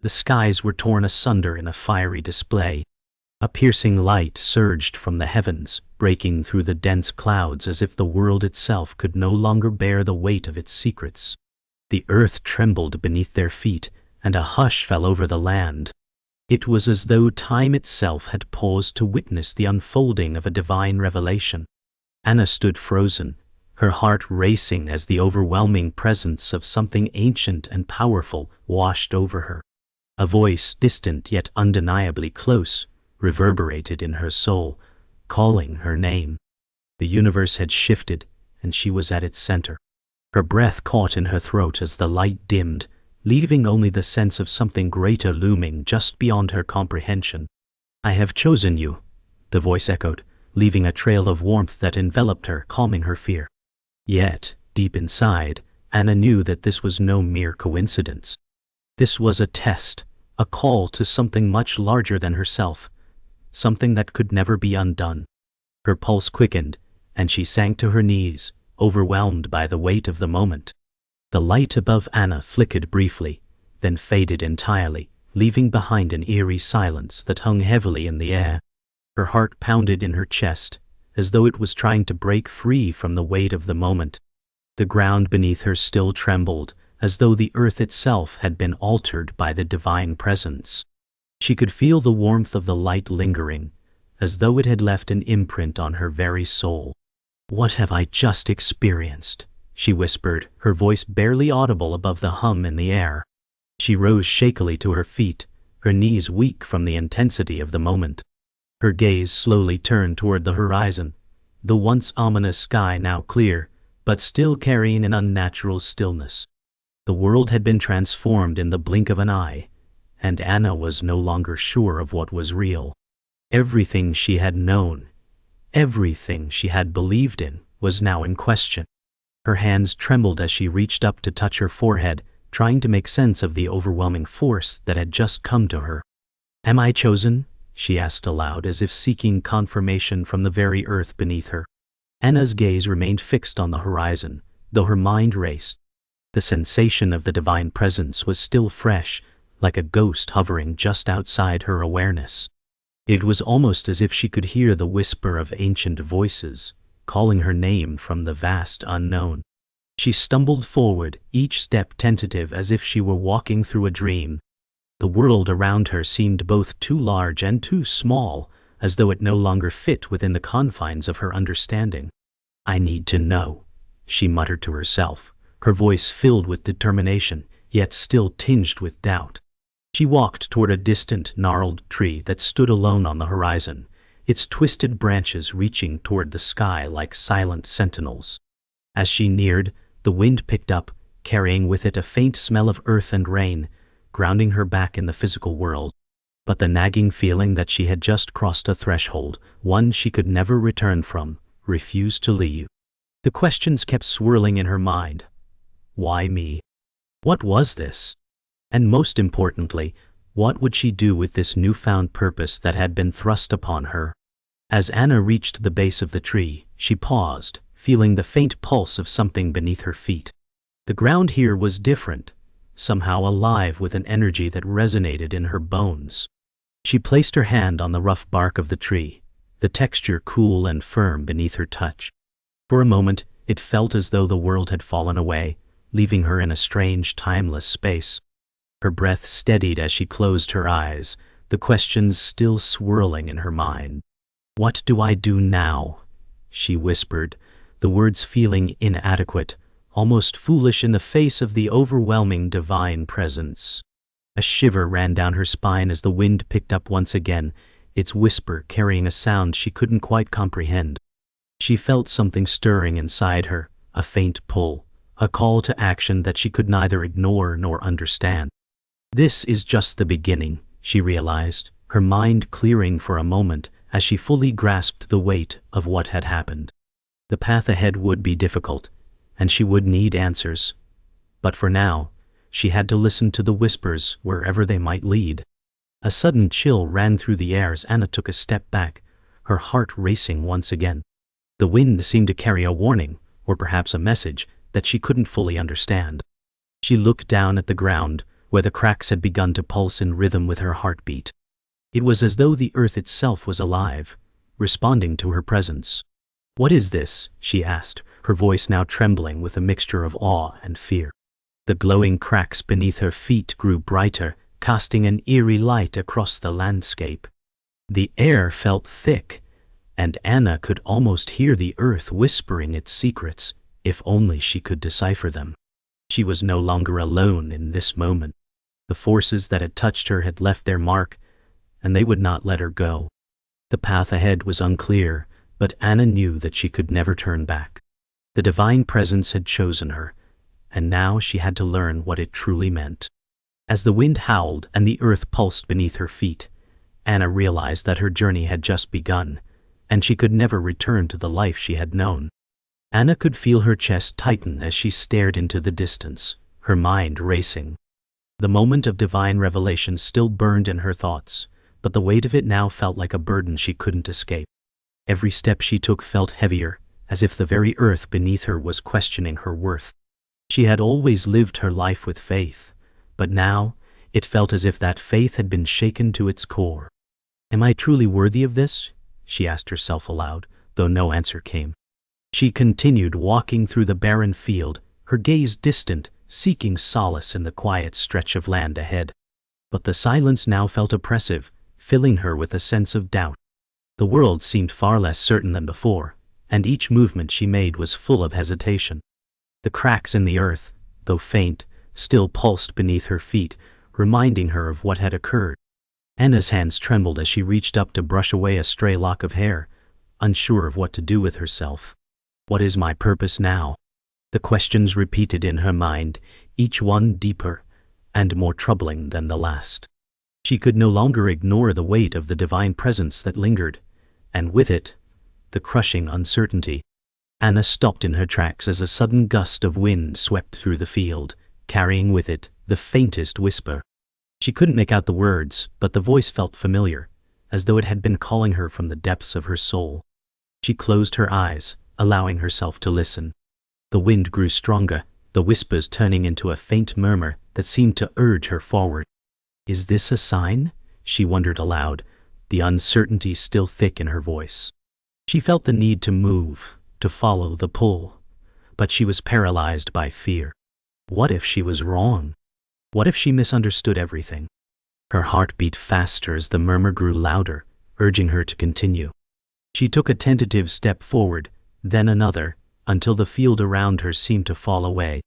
The skies were torn asunder in a fiery display. A piercing light surged from the heavens, breaking through the dense clouds as if the world itself could no longer bear the weight of its secrets. The earth trembled beneath their feet, and a hush fell over the land. It was as though time itself had paused to witness the unfolding of a divine revelation. Anna stood frozen, her heart racing as the overwhelming presence of something ancient and powerful washed over her. A voice, distant yet undeniably close, reverberated in her soul, calling her name. The universe had shifted, and she was at its center. Her breath caught in her throat as the light dimmed, leaving only the sense of something greater looming just beyond her comprehension. "I have chosen you," the voice echoed, leaving a trail of warmth that enveloped her, calming her fear. Yet, deep inside, Anna knew that this was no mere coincidence. This was a test, a call to something much larger than herself, something that could never be undone. Her pulse quickened, and she sank to her knees, overwhelmed by the weight of the moment. The light above Anna flickered briefly, then faded entirely, leaving behind an eerie silence that hung heavily in the air. Her heart pounded in her chest, as though it was trying to break free from the weight of the moment. The ground beneath her still trembled, as though the earth itself had been altered by the divine presence. She could feel the warmth of the light lingering, as though it had left an imprint on her very soul. "What have I just experienced?" she whispered, her voice barely audible above the hum in the air. She rose shakily to her feet, her knees weak from the intensity of the moment. Her gaze slowly turned toward the horizon, the once ominous sky now clear, but still carrying an unnatural stillness. The world had been transformed in the blink of an eye, and Anna was no longer sure of what was real. Everything she had known, everything she had believed in, was now in question. Her hands trembled as she reached up to touch her forehead, trying to make sense of the overwhelming force that had just come to her. "Am I chosen?" she asked aloud, as if seeking confirmation from the very earth beneath her. Anna's gaze remained fixed on the horizon, though her mind raced. The sensation of the divine presence was still fresh, like a ghost hovering just outside her awareness. It was almost as if she could hear the whisper of ancient voices, calling her name from the vast unknown. She stumbled forward, each step tentative as if she were walking through a dream. The world around her seemed both too large and too small, as though it no longer fit within the confines of her understanding. "I need to know," she muttered to herself, her voice filled with determination, yet still tinged with doubt. She walked toward a distant, gnarled tree that stood alone on the horizon, its twisted branches reaching toward the sky like silent sentinels. As she neared, the wind picked up, carrying with it a faint smell of earth and rain, grounding her back in the physical world. But the nagging feeling that she had just crossed a threshold, one she could never return from, refused to leave. The questions kept swirling in her mind. Why me? What was this? And most importantly, what would she do with this newfound purpose that had been thrust upon her? As Anna reached the base of the tree, she paused, feeling the faint pulse of something beneath her feet. The ground here was different, somehow alive with an energy that resonated in her bones. She placed her hand on the rough bark of the tree, the texture cool and firm beneath her touch. For a moment, it felt as though the world had fallen away, leaving her in a strange, timeless space. Her breath steadied as she closed her eyes, the questions still swirling in her mind. "What do I do now?" she whispered, the words feeling inadequate, almost foolish in the face of the overwhelming divine presence. A shiver ran down her spine as the wind picked up once again, its whisper carrying a sound she couldn't quite comprehend. She felt something stirring inside her, a faint pull, a call to action that she could neither ignore nor understand. This is just the beginning, she realized, her mind clearing for a moment as she fully grasped the weight of what had happened. The path ahead would be difficult, and she would need answers. But for now, she had to listen to the whispers wherever they might lead. A sudden chill ran through the air as Anna took a step back, her heart racing once again. The wind seemed to carry a warning, or perhaps a message, that she couldn't fully understand. She looked down at the ground, where the cracks had begun to pulse in rhythm with her heartbeat. It was as though the earth itself was alive, responding to her presence. "What is this?" she asked, her voice now trembling with a mixture of awe and fear. The glowing cracks beneath her feet grew brighter, casting an eerie light across the landscape. The air felt thick, and Anna could almost hear the earth whispering its secrets, if only she could decipher them. She was no longer alone in this moment. The forces that had touched her had left their mark, and they would not let her go. The path ahead was unclear, but Anna knew that she could never turn back. The divine presence had chosen her, and now she had to learn what it truly meant. As the wind howled and the earth pulsed beneath her feet, Anna realized that her journey had just begun, and she could never return to the life she had known. Anna could feel her chest tighten as she stared into the distance, her mind racing. The moment of divine revelation still burned in her thoughts, but the weight of it now felt like a burden she couldn't escape. Every step she took felt heavier, as if the very earth beneath her was questioning her worth. She had always lived her life with faith, but now it felt as if that faith had been shaken to its core. "Am I truly worthy of this?" she asked herself aloud, though no answer came. She continued walking through the barren field, her gaze distant, seeking solace in the quiet stretch of land ahead. But the silence now felt oppressive, filling her with a sense of doubt. The world seemed far less certain than before, and each movement she made was full of hesitation. The cracks in the earth, though faint, still pulsed beneath her feet, reminding her of what had occurred. Anna's hands trembled as she reached up to brush away a stray lock of hair, unsure of what to do with herself. "What is my purpose now?" The questions repeated in her mind, each one deeper and more troubling than the last. She could no longer ignore the weight of the divine presence that lingered, and with it, the crushing uncertainty. Anna stopped in her tracks as a sudden gust of wind swept through the field, carrying with it the faintest whisper. She couldn't make out the words, but the voice felt familiar, as though it had been calling her from the depths of her soul. She closed her eyes, allowing herself to listen. The wind grew stronger, the whispers turning into a faint murmur that seemed to urge her forward. "Is this a sign?" she wondered aloud, the uncertainty still thick in her voice. She felt the need to move, to follow the pull, but she was paralyzed by fear. What if she was wrong? What if she misunderstood everything? Her heart beat faster as the murmur grew louder, urging her to continue. She took a tentative step forward, then another, until the field around her seemed to fall away.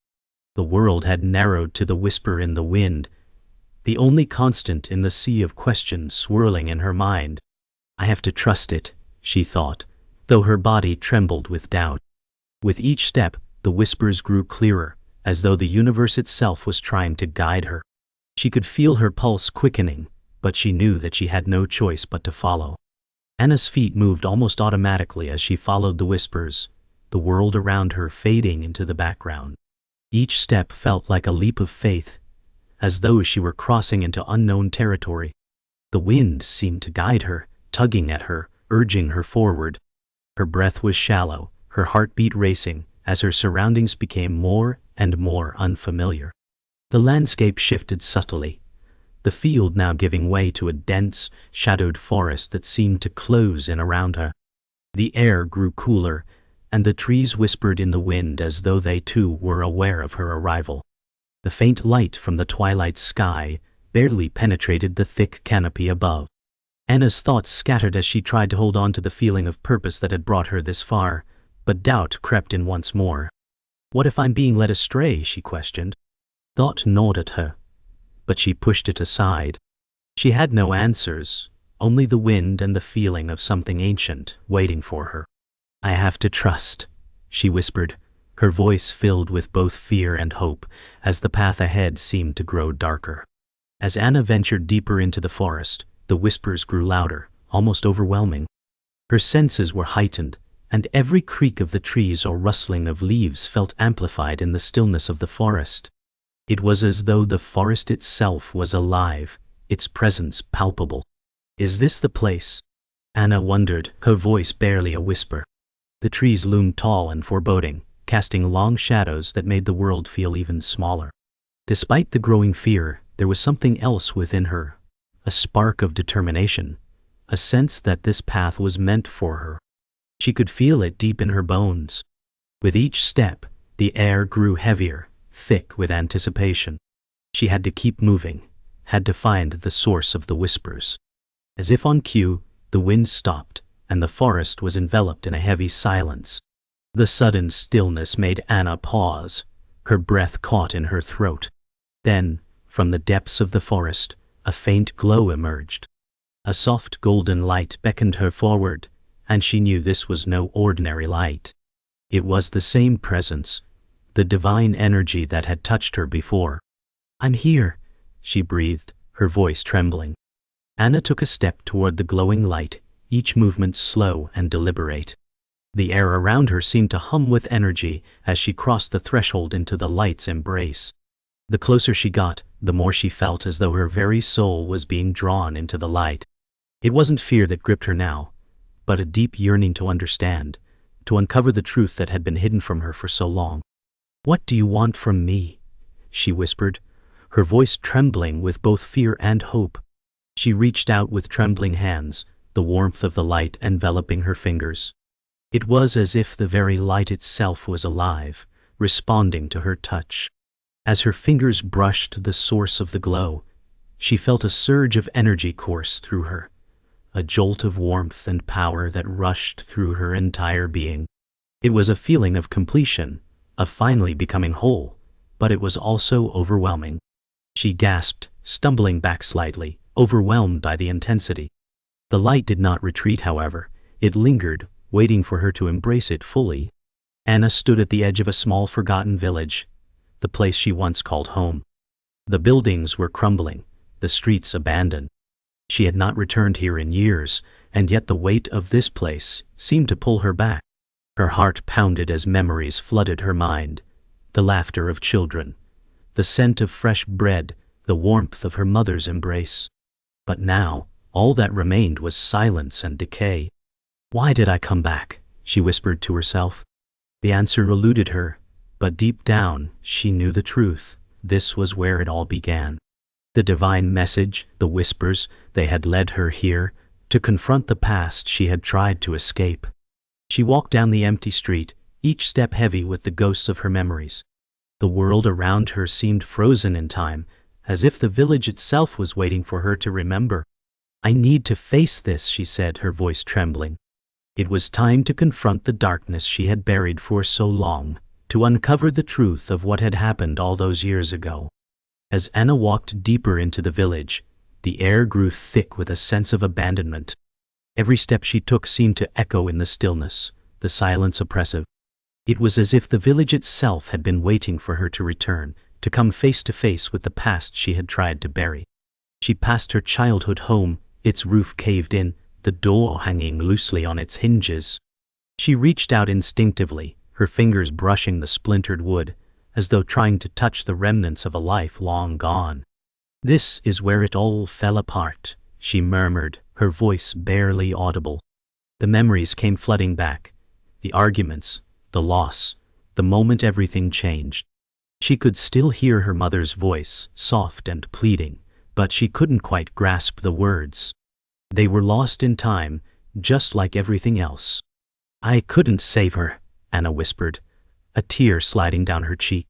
The world had narrowed to the whisper in the wind, the only constant in the sea of questions swirling in her mind. "I have to trust it," she thought, though her body trembled with doubt. With each step, the whispers grew clearer, as though the universe itself was trying to guide her. She could feel her pulse quickening, but she knew that she had no choice but to follow. Anna's feet moved almost automatically as she followed the whispers, the world around her fading into the background. Each step felt like a leap of faith, as though she were crossing into unknown territory. The wind seemed to guide her, tugging at her, urging her forward. Her breath was shallow, her heartbeat racing, as her surroundings became more and more unfamiliar. The landscape shifted subtly, the field now giving way to a dense, shadowed forest that seemed to close in around her. The air grew cooler, and the trees whispered in the wind as though they too were aware of her arrival. The faint light from the twilight sky barely penetrated the thick canopy above. Anna's thoughts scattered as she tried to hold on to the feeling of purpose that had brought her this far, but doubt crept in once more. "What if I'm being led astray?" she questioned. Thought gnawed at her, but she pushed it aside. She had no answers, only the wind and the feeling of something ancient waiting for her. "I have to trust," she whispered, her voice filled with both fear and hope, as the path ahead seemed to grow darker. As Anna ventured deeper into the forest, the whispers grew louder, almost overwhelming. Her senses were heightened, and every creak of the trees or rustling of leaves felt amplified in the stillness of the forest. It was as though the forest itself was alive, its presence palpable. "Is this the place?" Anna wondered, her voice barely a whisper. The trees loomed tall and foreboding, casting long shadows that made the world feel even smaller. Despite the growing fear, there was something else within her, a spark of determination, a sense that this path was meant for her. She could feel it deep in her bones. With each step, the air grew heavier, thick with anticipation. She had to keep moving, had to find the source of the whispers. As if on cue, the wind stopped, and the forest was enveloped in a heavy silence. The sudden stillness made Anna pause, her breath caught in her throat. Then, from the depths of the forest, a faint glow emerged. A soft golden light beckoned her forward, and she knew this was no ordinary light. It was the same presence, the divine energy that had touched her before. "I'm here," she breathed, her voice trembling. Anna took a step toward the glowing light, each movement slow and deliberate. The air around her seemed to hum with energy as she crossed the threshold into the light's embrace. The closer she got, the more she felt as though her very soul was being drawn into the light. It wasn't fear that gripped her now, but a deep yearning to understand, to uncover the truth that had been hidden from her for so long. "What do you want from me?" she whispered, her voice trembling with both fear and hope. She reached out with trembling hands, the warmth of the light enveloping her fingers. It was as if the very light itself was alive, responding to her touch. As her fingers brushed the source of the glow, she felt a surge of energy course through her, a jolt of warmth and power that rushed through her entire being. It was a feeling of completion, of finally becoming whole, but it was also overwhelming. She gasped, stumbling back slightly, overwhelmed by the intensity. The light did not retreat, however. It lingered, waiting for her to embrace it fully. Anna stood at the edge of a small forgotten village, the place she once called home. The buildings were crumbling, the streets abandoned. She had not returned here in years, and yet the weight of this place seemed to pull her back. Her heart pounded as memories flooded her mind, the laughter of children, the scent of fresh bread, the warmth of her mother's embrace. But now, all that remained was silence and decay. "Why did I come back?" she whispered to herself. The answer eluded her, but deep down, she knew the truth. This was where it all began. The divine message, the whispers, they had led her here, to confront the past she had tried to escape. She walked down the empty street, each step heavy with the ghosts of her memories. The world around her seemed frozen in time, as if the village itself was waiting for her to remember. "I need to face this," she said, her voice trembling. It was time to confront the darkness she had buried for so long, to uncover the truth of what had happened all those years ago. As Anna walked deeper into the village, the air grew thick with a sense of abandonment. Every step she took seemed to echo in the stillness, the silence oppressive. It was as if the village itself had been waiting for her to return, to come face to face with the past she had tried to bury. She passed her childhood home, its roof caved in, the door hanging loosely on its hinges. She reached out instinctively, her fingers brushing the splintered wood, as though trying to touch the remnants of a life long gone. "This is where it all fell apart," she murmured, her voice barely audible. The memories came flooding back, the arguments, the loss, the moment everything changed. She could still hear her mother's voice, soft and pleading, but she couldn't quite grasp the words. They were lost in time, just like everything else. "I couldn't save her," Anna whispered, a tear sliding down her cheek.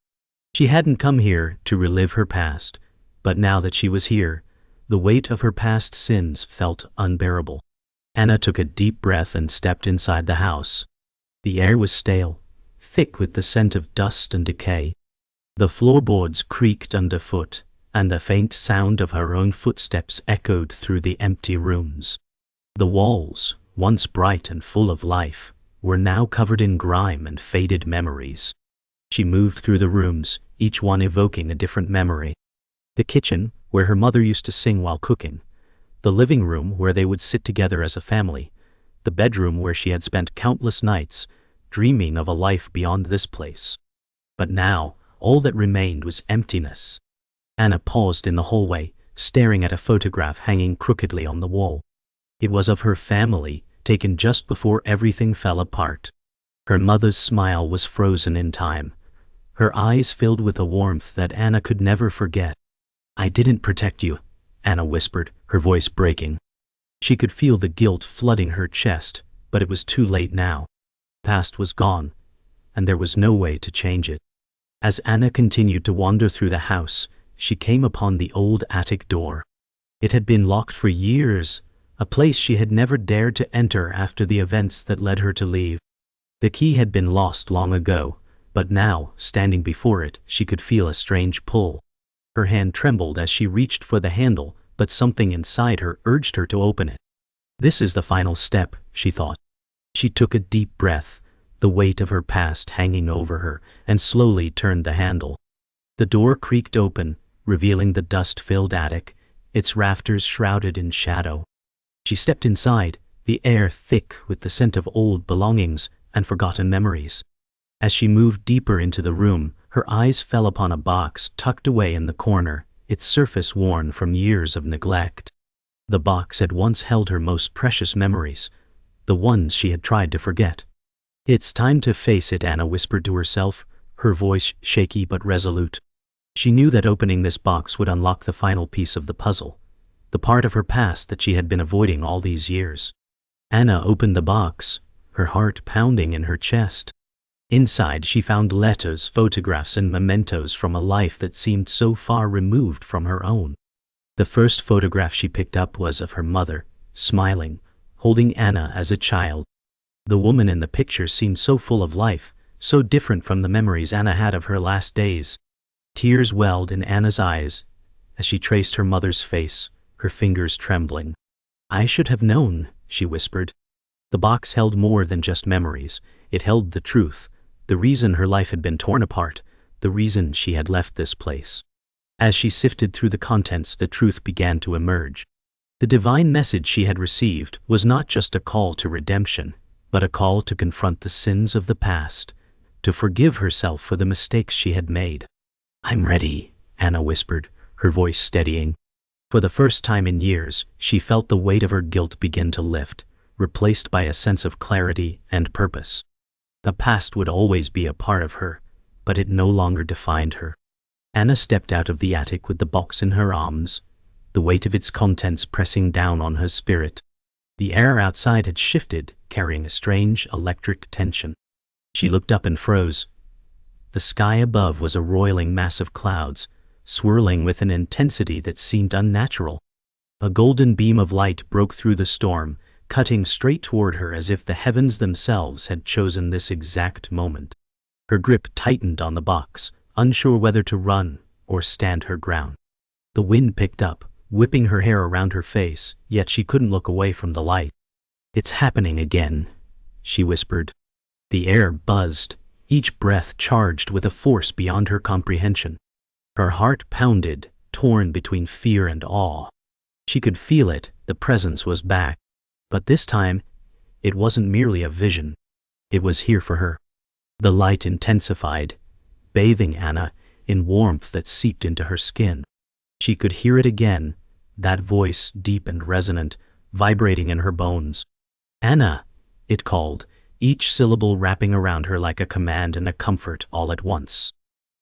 She hadn't come here to relive her past, but now that she was here, the weight of her past sins felt unbearable. Anna took a deep breath and stepped inside the house. The air was stale, thick with the scent of dust and decay. The floorboards creaked underfoot, and the faint sound of her own footsteps echoed through the empty rooms. The walls, once bright and full of life, were now covered in grime and faded memories. She moved through the rooms, each one evoking a different memory. The kitchen, where her mother used to sing while cooking. The living room where they would sit together as a family. The bedroom where she had spent countless nights, dreaming of a life beyond this place. But now, all that remained was emptiness. Anna paused in the hallway, staring at a photograph hanging crookedly on the wall. It was of her family, taken just before everything fell apart. Her mother's smile was frozen in time, her eyes filled with a warmth that Anna could never forget. "I didn't protect you," Anna whispered, her voice breaking. She could feel the guilt flooding her chest, but it was too late now. The past was gone, and there was no way to change it. As Anna continued to wander through the house, she came upon the old attic door. It had been locked for years, a place she had never dared to enter after the events that led her to leave. The key had been lost long ago, but now, standing before it, she could feel a strange pull. Her hand trembled as she reached for the handle, but something inside her urged her to open it. This is the final step, she thought. She took a deep breath, the weight of her past hanging over her, and slowly turned the handle. The door creaked open, revealing the dust-filled attic, its rafters shrouded in shadow. She stepped inside, the air thick with the scent of old belongings and forgotten memories. As she moved deeper into the room, her eyes fell upon a box tucked away in the corner, its surface worn from years of neglect. The box had once held her most precious memories, the ones she had tried to forget. "It's time to face it," Anna whispered to herself, her voice shaky but resolute. She knew that opening this box would unlock the final piece of the puzzle, the part of her past that she had been avoiding all these years. Anna opened the box, her heart pounding in her chest. Inside she found letters, photographs, and mementos from a life that seemed so far removed from her own. The first photograph she picked up was of her mother, smiling, holding Anna as a child. The woman in the picture seemed so full of life, so different from the memories Anna had of her last days. Tears welled in Anna's eyes as she traced her mother's face, her fingers trembling. "I should have known," she whispered. The box held more than just memories. It held the truth, the reason her life had been torn apart, the reason she had left this place. As she sifted through the contents, the truth began to emerge. The divine message she had received was not just a call to redemption, but a call to confront the sins of the past, to forgive herself for the mistakes she had made. "I'm ready," Anna whispered, her voice steadying. For the first time in years, she felt the weight of her guilt begin to lift, replaced by a sense of clarity and purpose. The past would always be a part of her, but it no longer defined her. Anna stepped out of the attic with the box in her arms, the weight of its contents pressing down on her spirit. The air outside had shifted, carrying a strange electric tension. She looked up and froze. The sky above was a roiling mass of clouds, swirling with an intensity that seemed unnatural. A golden beam of light broke through the storm, cutting straight toward her as if the heavens themselves had chosen this exact moment. Her grip tightened on the box, unsure whether to run or stand her ground. The wind picked up, whipping her hair around her face, yet she couldn't look away from the light. "It's happening again," she whispered. The air buzzed, each breath charged with a force beyond her comprehension. Her heart pounded, torn between fear and awe. She could feel it, the presence was back. But this time, it wasn't merely a vision. It was here for her. The light intensified, bathing Anna in warmth that seeped into her skin. She could hear it again, that voice deep and resonant, vibrating in her bones. "Anna," it called, each syllable wrapping around her like a command and a comfort all at once.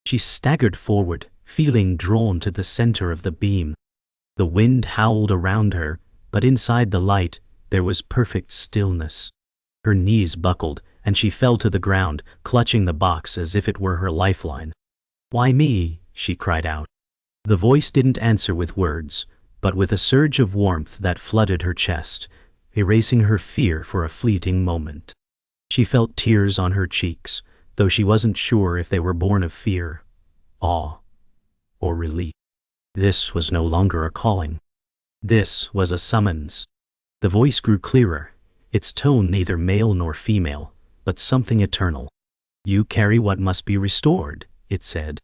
She staggered forward, feeling drawn to the center of the beam. The wind howled around her, but inside the light, there was perfect stillness. Her knees buckled, and she fell to the ground, clutching the box as if it were her lifeline. "Why me?" she cried out. The voice didn't answer with words, but with a surge of warmth that flooded her chest, erasing her fear for a fleeting moment. She felt tears on her cheeks, though she wasn't sure if they were born of fear, awe, or relief. This was no longer a calling. This was a summons. The voice grew clearer, its tone neither male nor female, but something eternal. "You carry what must be restored," it said.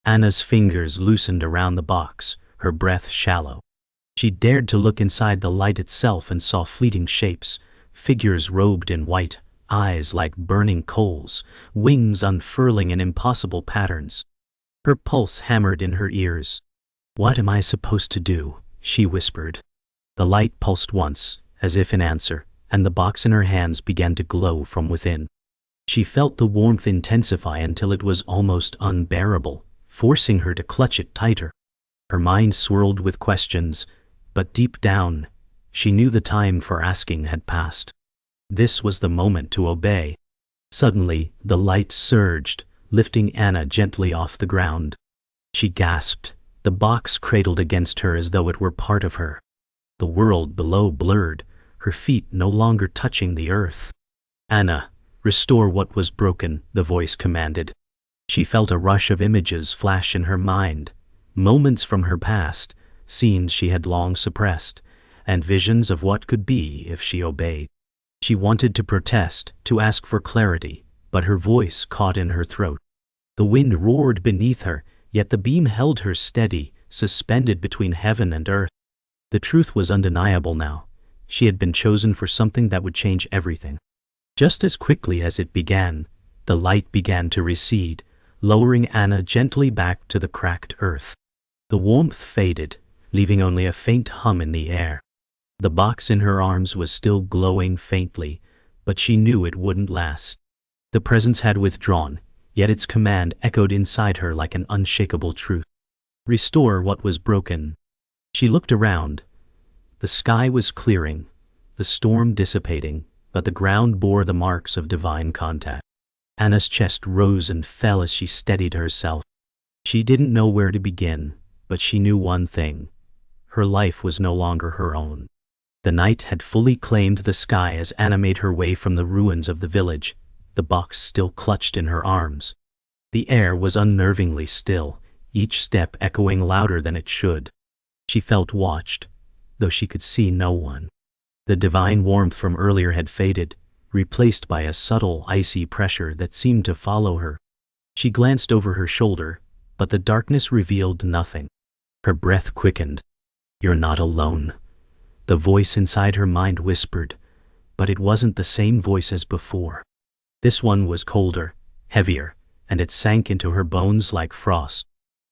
Anna's fingers loosened around the box, her breath shallow. She dared to look inside the light itself and saw fleeting shapes, figures robed in white, eyes like burning coals, wings unfurling in impossible patterns. Her pulse hammered in her ears. "What am I supposed to do?" she whispered. The light pulsed once, as if in answer, and the box in her hands began to glow from within. She felt the warmth intensify until it was almost unbearable, forcing her to clutch it tighter. Her mind swirled with questions, but deep down, she knew the time for asking had passed. This was the moment to obey. Suddenly, the light surged, lifting Anna gently off the ground. She gasped, the box cradled against her as though it were part of her. The world below blurred, her feet no longer touching the earth. "Anna, restore what was broken," the voice commanded. She felt a rush of images flash in her mind, moments from her past, scenes she had long suppressed, and visions of what could be if she obeyed. She wanted to protest, to ask for clarity, but her voice caught in her throat. The wind roared beneath her, yet the beam held her steady, suspended between heaven and earth. The truth was undeniable now. She had been chosen for something that would change everything. Just as quickly as it began, the light began to recede, lowering Anna gently back to the cracked earth. The warmth faded, leaving only a faint hum in the air. The box in her arms was still glowing faintly, but she knew it wouldn't last. The presence had withdrawn, yet its command echoed inside her like an unshakable truth. Restore what was broken. She looked around. The sky was clearing, the storm dissipating, but the ground bore the marks of divine contact. Anna's chest rose and fell as she steadied herself. She didn't know where to begin, but she knew one thing. Her life was no longer her own. The night had fully claimed the sky as Anna made her way from the ruins of the village, the box still clutched in her arms. The air was unnervingly still, each step echoing louder than it should. She felt watched, though she could see no one. The divine warmth from earlier had faded, replaced by a subtle, icy pressure that seemed to follow her. She glanced over her shoulder, but the darkness revealed nothing. Her breath quickened. "You're not alone," the voice inside her mind whispered, but it wasn't the same voice as before. This one was colder, heavier, and it sank into her bones like frost.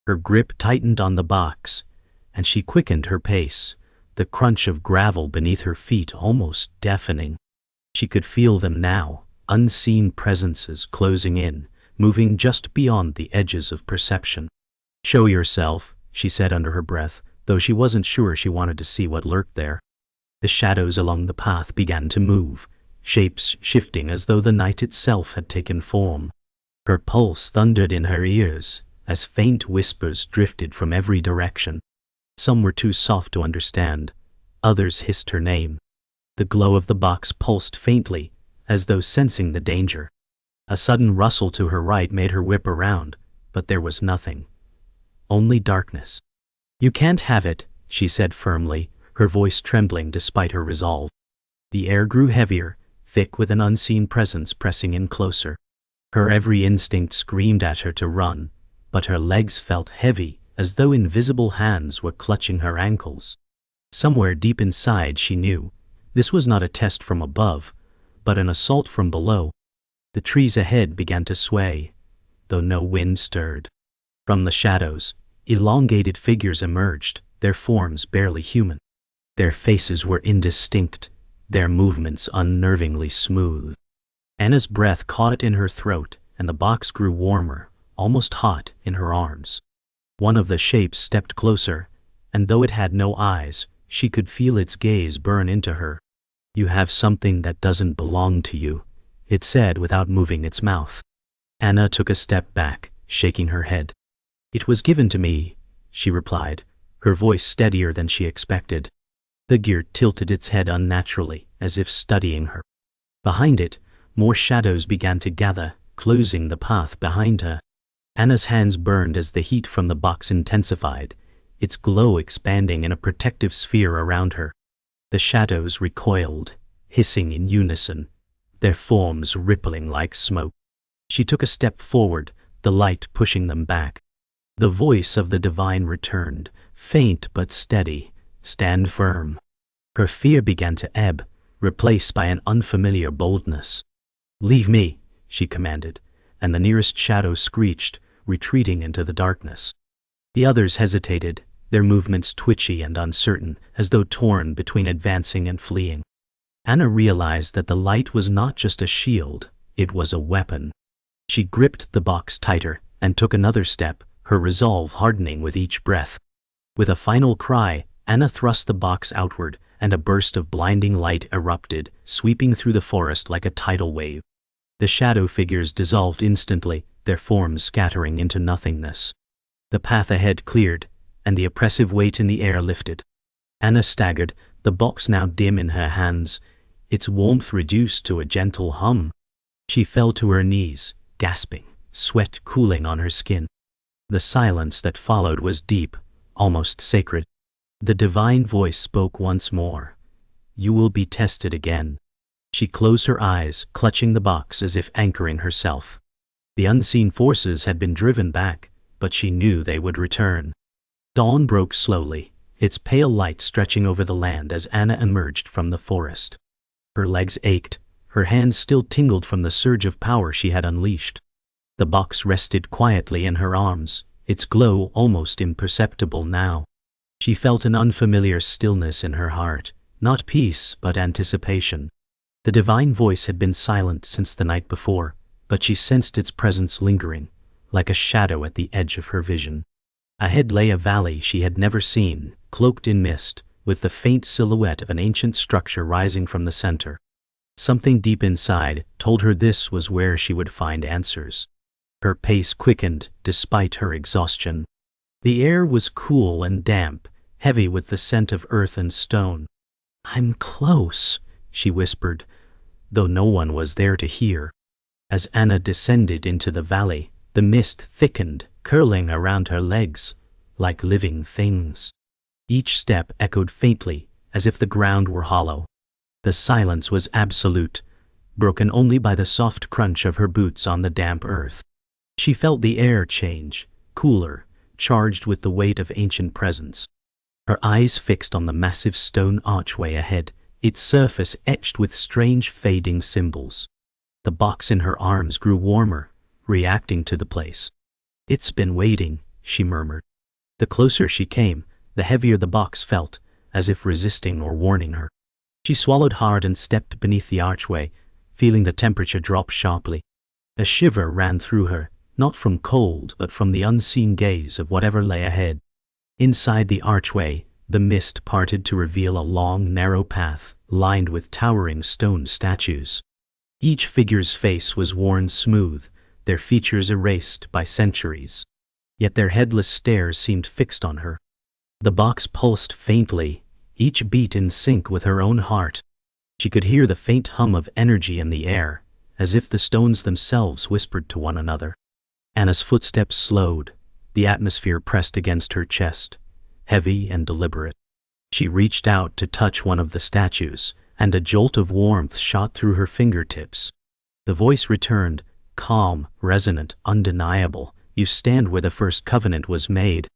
Her grip tightened on the box, and she quickened her pace, the crunch of gravel beneath her feet almost deafening. She could feel them now, unseen presences closing in, moving just beyond the edges of perception. "Show yourself," she said under her breath, though she wasn't sure she wanted to see what lurked there. The shadows along the path began to move, shapes shifting as though the night itself had taken form. Her pulse thundered in her ears, as faint whispers drifted from every direction. Some were too soft to understand, others hissed her name. The glow of the box pulsed faintly, as though sensing the danger. A sudden rustle to her right made her whip around, but there was nothing. Only darkness. "You can't have it," she said firmly, her voice trembling despite her resolve. The air grew heavier, thick with an unseen presence pressing in closer. Her every instinct screamed at her to run, but her legs felt heavy, as though invisible hands were clutching her ankles. Somewhere deep inside she knew, this was not a test from above, but an assault from below. The trees ahead began to sway, though no wind stirred. From the shadows, elongated figures emerged, their forms barely human. Their faces were indistinct, their movements unnervingly smooth. Anna's breath caught in her throat, and the box grew warmer, almost hot, in her arms. One of the shapes stepped closer, and though it had no eyes, she could feel its gaze burn into her. "You have something that doesn't belong to you," it said without moving its mouth. Anna took a step back, shaking her head. "It was given to me," she replied, her voice steadier than she expected. The gear tilted its head unnaturally, as if studying her. Behind it, more shadows began to gather, closing the path behind her. Anna's hands burned as the heat from the box intensified, its glow expanding in a protective sphere around her. The shadows recoiled, hissing in unison, their forms rippling like smoke. She took a step forward, the light pushing them back. The voice of the divine returned, faint but steady. "Stand firm." Her fear began to ebb, replaced by an unfamiliar boldness. "Leave me," she commanded, and the nearest shadow screeched, retreating into the darkness. The others hesitated, their movements twitchy and uncertain, as though torn between advancing and fleeing. Anna realized that the light was not just a shield, it was a weapon. She gripped the box tighter and took another step, her resolve hardening with each breath. With a final cry, Anna thrust the box outward, and a burst of blinding light erupted, sweeping through the forest like a tidal wave. The shadow figures dissolved instantly, their forms scattering into nothingness. The path ahead cleared, and the oppressive weight in the air lifted. Anna staggered, the box now dim in her hands, its warmth reduced to a gentle hum. She fell to her knees, gasping, sweat cooling on her skin. The silence that followed was deep, almost sacred. The divine voice spoke once more. "You will be tested again." She closed her eyes, clutching the box as if anchoring herself. The unseen forces had been driven back, but she knew they would return. Dawn broke slowly, its pale light stretching over the land as Anna emerged from the forest. Her legs ached, her hands still tingled from the surge of power she had unleashed. The box rested quietly in her arms, its glow almost imperceptible now. She felt an unfamiliar stillness in her heart, not peace but anticipation. The divine voice had been silent since the night before, but she sensed its presence lingering, like a shadow at the edge of her vision. Ahead lay a valley she had never seen, cloaked in mist, with the faint silhouette of an ancient structure rising from the center. Something deep inside told her this was where she would find answers. Her pace quickened, despite her exhaustion. The air was cool and damp, heavy with the scent of earth and stone. "I'm close," she whispered, though no one was there to hear. As Anna descended into the valley, the mist thickened, curling around her legs, like living things. Each step echoed faintly, as if the ground were hollow. The silence was absolute, broken only by the soft crunch of her boots on the damp earth. She felt the air change, cooler, charged with the weight of ancient presence. Her eyes fixed on the massive stone archway ahead, its surface etched with strange fading symbols. The box in her arms grew warmer, reacting to the place. "It's been waiting," she murmured. The closer she came, the heavier the box felt, as if resisting or warning her. She swallowed hard and stepped beneath the archway, feeling the temperature drop sharply. A shiver ran through her, not from cold but from the unseen gaze of whatever lay ahead. Inside the archway, the mist parted to reveal a long, narrow path, lined with towering stone statues. Each figure's face was worn smooth, their features erased by centuries. Yet their headless stares seemed fixed on her. The box pulsed faintly, each beat in sync with her own heart. She could hear the faint hum of energy in the air, as if the stones themselves whispered to one another. Anna's footsteps slowed, the atmosphere pressed against her chest, heavy and deliberate. She reached out to touch one of the statues, and a jolt of warmth shot through her fingertips. The voice returned, calm, resonant, undeniable. "You stand where the first covenant was made."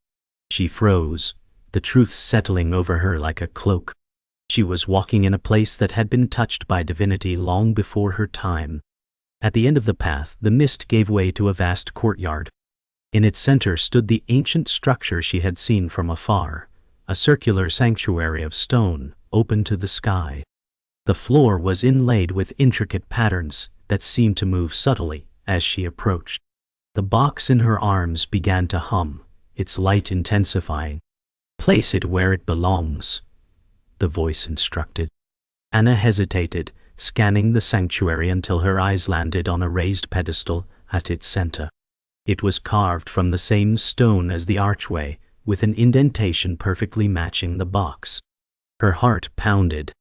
She froze, the truth settling over her like a cloak. She was walking in a place that had been touched by divinity long before her time. At the end of the path, the mist gave way to a vast courtyard. In its center stood the ancient structure she had seen from afar, a circular sanctuary of stone, open to the sky. The floor was inlaid with intricate patterns that seemed to move subtly as she approached. The box in her arms began to hum, its light intensifying. "Place it where it belongs," the voice instructed. Anna hesitated, scanning the sanctuary until her eyes landed on a raised pedestal at its center. It was carved from the same stone as the archway, with an indentation perfectly matching the box. Her heart pounded.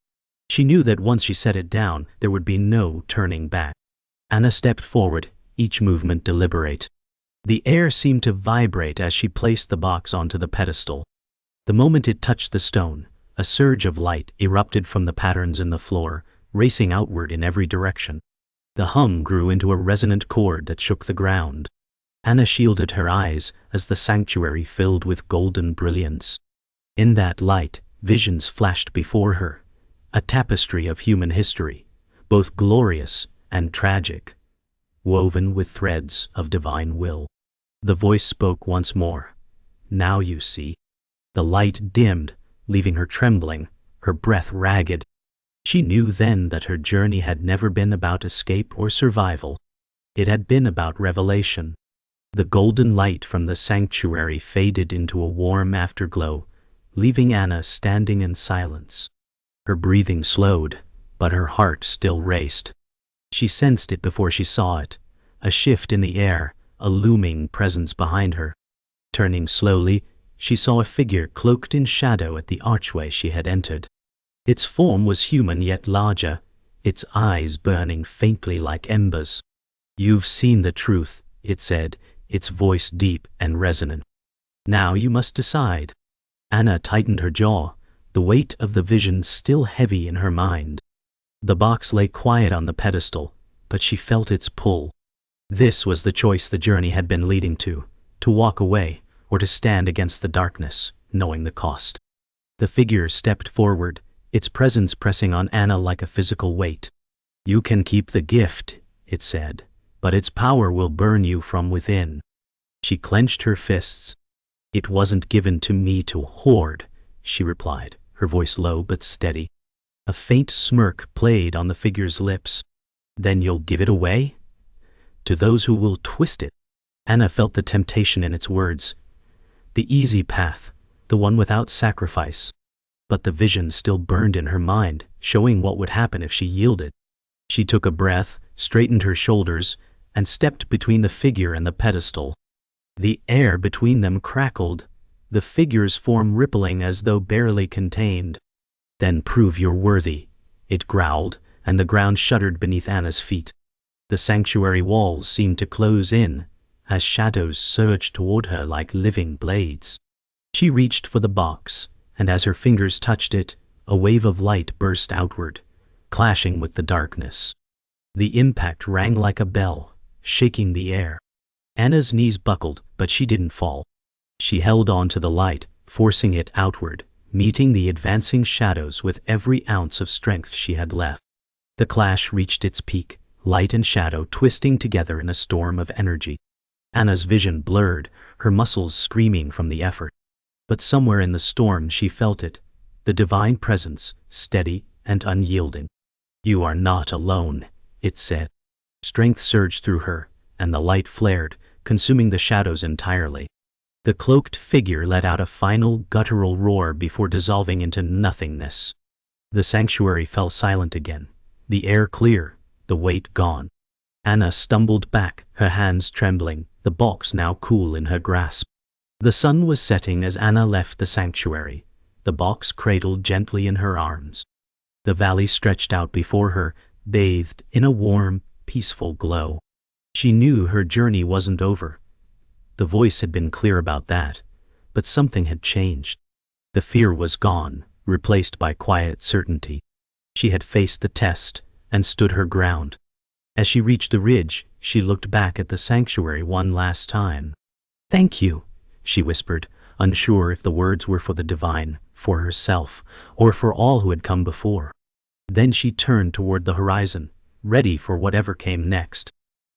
She knew that once she set it down, there would be no turning back. Anna stepped forward, each movement deliberate. The air seemed to vibrate as she placed the box onto the pedestal. The moment it touched the stone, a surge of light erupted from the patterns in the floor, racing outward in every direction. The hum grew into a resonant chord that shook the ground. Anna shielded her eyes as the sanctuary filled with golden brilliance. In that light, visions flashed before her, a tapestry of human history, both glorious and tragic, woven with threads of divine will. The voice spoke once more. "Now you see." The light dimmed, leaving her trembling, her breath ragged. She knew then that her journey had never been about escape or survival. It had been about revelation. The golden light from the sanctuary faded into a warm afterglow, leaving Anna standing in silence. Her breathing slowed, but her heart still raced. She sensed it before she saw it, a shift in the air, a looming presence behind her. Turning slowly, she saw a figure cloaked in shadow at the archway she had entered. Its form was human yet larger, its eyes burning faintly like embers. "You've seen the truth," it said, its voice deep and resonant. "Now you must decide." Anna tightened her jaw, the weight of the vision still heavy in her mind. The box lay quiet on the pedestal, but she felt its pull. This was the choice the journey had been leading to walk away, or to stand against the darkness, knowing the cost. The figure stepped forward, its presence pressing on Anna like a physical weight. "You can keep the gift," it said, "but its power will burn you from within." She clenched her fists. "It wasn't given to me to hoard," she replied, her voice low but steady. A faint smirk played on the figure's lips. "Then you'll give it away?" "To those who will twist it." Anna felt the temptation in its words. The easy path, the one without sacrifice. But the vision still burned in her mind, showing what would happen if she yielded. She took a breath, straightened her shoulders, and stepped between the figure and the pedestal. The air between them crackled, the figure's form rippling as though barely contained. "Then prove you're worthy," it growled, and the ground shuddered beneath Anna's feet. The sanctuary walls seemed to close in, as shadows surged toward her like living blades. She reached for the box, and as her fingers touched it, a wave of light burst outward, clashing with the darkness. The impact rang like a bell, shaking the air. Anna's knees buckled, but she didn't fall. She held on to the light, forcing it outward, meeting the advancing shadows with every ounce of strength she had left. The clash reached its peak, light and shadow twisting together in a storm of energy. Anna's vision blurred, her muscles screaming from the effort. But somewhere in the storm she felt it, the divine presence, steady and unyielding. "You are not alone," it said. Strength surged through her, and the light flared, consuming the shadows entirely. The cloaked figure let out a final guttural roar before dissolving into nothingness. The sanctuary fell silent again, the air clear, the weight gone. Anna stumbled back, her hands trembling, the box now cool in her grasp. The sun was setting as Anna left the sanctuary, the box cradled gently in her arms. The valley stretched out before her, bathed in a warm, peaceful glow. She knew her journey wasn't over. The voice had been clear about that, but something had changed. The fear was gone, replaced by quiet certainty. She had faced the test and stood her ground. As she reached the ridge, she looked back at the sanctuary one last time. "Thank you," she whispered, unsure if the words were for the divine, for herself, or for all who had come before. Then she turned toward the horizon, ready for whatever came next.